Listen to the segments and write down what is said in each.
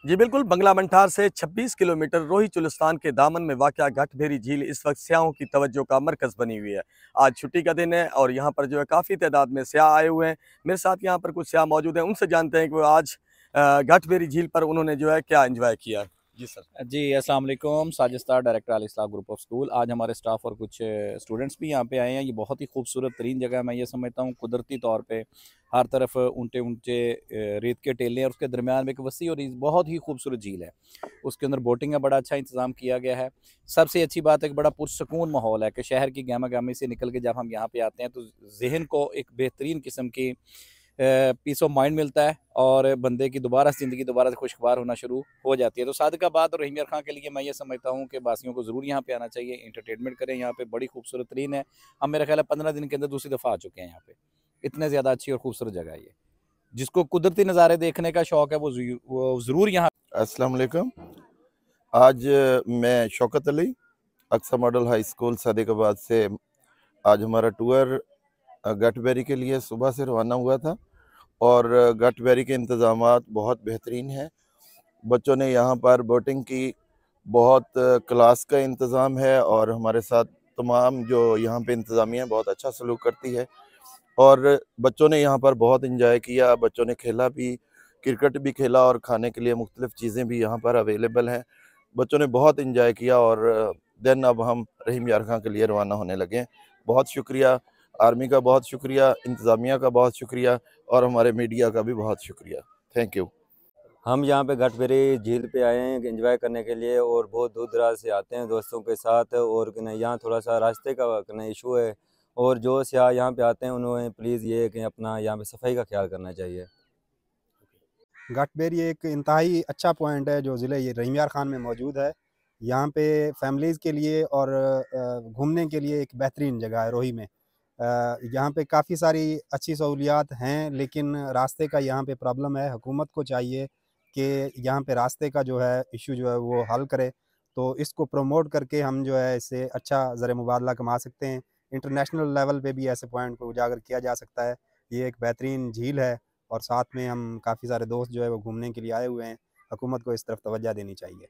जी बिल्कुल, बंगला मंठार से 26 किलोमीटर रोही चुलिस्तान के दामन में वाक़या घाटभेरी झील इस वक्त सयाहों की तवज्जो का मरकज़ बनी हुई है। आज छुट्टी का दिन है और यहाँ पर जो है काफ़ी तादाद में सयाह आए हुए हैं। मेरे साथ यहाँ पर कुछ सयाह मौजूद हैं, उनसे जानते हैं कि वो आज घाटभेरी झील पर उन्होंने जो है क्या एंजॉय किया। जी सर। जी अस्सलाम वालेकुम। Sajid star, director Al Islah group of school. आज हमारे स्टाफ और कुछ स्टूडेंट्स भी यहाँ पे आए हैं। ये बहुत ही खूबसूरत तरीन जगह है, मैं ये समझता हूँ। कुदरती तौर पे हर तरफ ऊंचे ऊंचे रेत के टेले और उसके दरमियान में एक वसी और बहुत ही खूबसूरत झील है। उसके अंदर बोटिंग का बड़ा अच्छा इंतज़ाम किया गया है। सबसे अच्छी बात है कि बड़ा पुरसकून माहौल है कि शहर की गहमा गहमी से निकल के जब हम यहाँ पे आते हैं तो जहन को एक बेहतरीन किस्म की पीस ऑफ माइंड मिलता है और बंदे की दोबारा ज़िंदगी दोबारा से खुशगवार होना शुरू हो जाती है। तो सादिकाबाद और रहीम यार खां के लिए मैं ये समझता हूँ कि वासियों को ज़रूर यहाँ पे आना चाहिए, इंटरटेनमेंट करें। यहाँ पे बड़ी खूबसूरत तरीन है। हम मेरा ख्याल है 15 दिन के अंदर दूसरी दफ़ा आ चुके हैं यहाँ पे। इतने ज़्यादा अच्छी और खूबसूरत जगह है ये। जिसको कुदरती नज़ारे देखने का शौक़ है वो ज़रूर यहाँ। अस्सलाम वालेकुम। आज मैं Shaukat Ali, Aqsa model high school Sadiqabad से आज हमारा टूर घाटभेरी के लिए सुबह से रवाना हुआ था और घाटभेरी के इंतज़ामात बहुत बेहतरीन हैं। बच्चों ने यहाँ पर बोटिंग की, बहुत क्लास का इंतज़ाम है और हमारे साथ तमाम जो यहाँ पे इंतज़ामिया बहुत अच्छा सलूक करती है और बच्चों ने यहाँ पर बहुत इंजॉय किया। बच्चों ने खेला भी, क्रिकेट भी खेला और खाने के लिए मुख्तलिफ़ चीज़ें भी यहाँ पर अवेलेबल हैं। बच्चों ने बहुत इंजॉय किया और देन अब हम रहीम यार खां के लिए रवाना होने लगे हैं। बहुत शुक्रिया, आर्मी का बहुत शुक्रिया, इंतज़ामिया का बहुत शुक्रिया और हमारे मीडिया का भी बहुत शुक्रिया। Thank you. हम यहाँ पे घाटभेरी झील पे आए हैं एंजॉय करने के लिए और बहुत दूर दराज से आते हैं दोस्तों के साथ। और यहाँ थोड़ा सा रास्ते का इशू है और जो सयाह यहाँ पे आते हैं उन्हें प्लीज़ ये कि अपना यहाँ पे सफाई का ख्याल करना चाहिए। घाटभेरी एक इंतहाई अच्छा पॉइंट है जो ज़िले रहीम यार खान में मौजूद है। यहाँ पे फैमिलीज़ के लिए और घूमने के लिए एक बेहतरीन जगह है रोही में। यहाँ पे काफ़ी सारी अच्छी सहूलियात हैं लेकिन रास्ते का यहाँ पे प्रॉब्लम है। हुकूमत को चाहिए कि यहाँ पे रास्ते का जो है इशू जो है वो हल करे, तो इसको प्रमोट करके हम जो है इससे अच्छा ज़र मुबादला कमा सकते हैं। इंटरनेशनल लेवल पे भी ऐसे पॉइंट को उजागर किया जा सकता है। ये एक बेहतरीन झील है और साथ में हम काफ़ी सारे दोस्त जो है वो घूमने के लिए आए हुए हैं। हुकूमत को इस तरफ तवज्जो देनी चाहिए।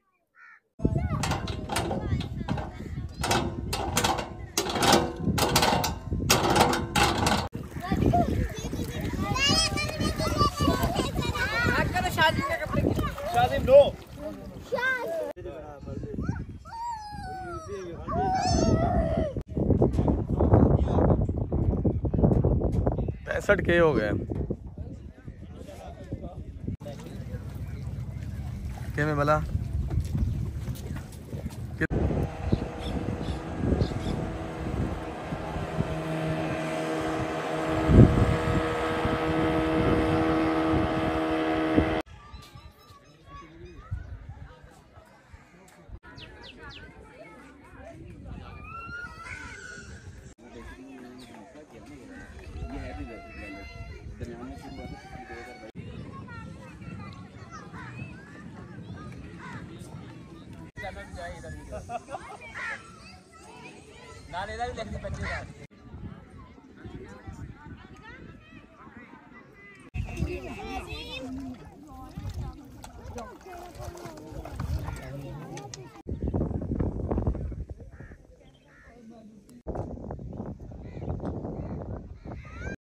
नो 65 के हो गए के में भला। ना लेना भी लिखनी पड़ती है।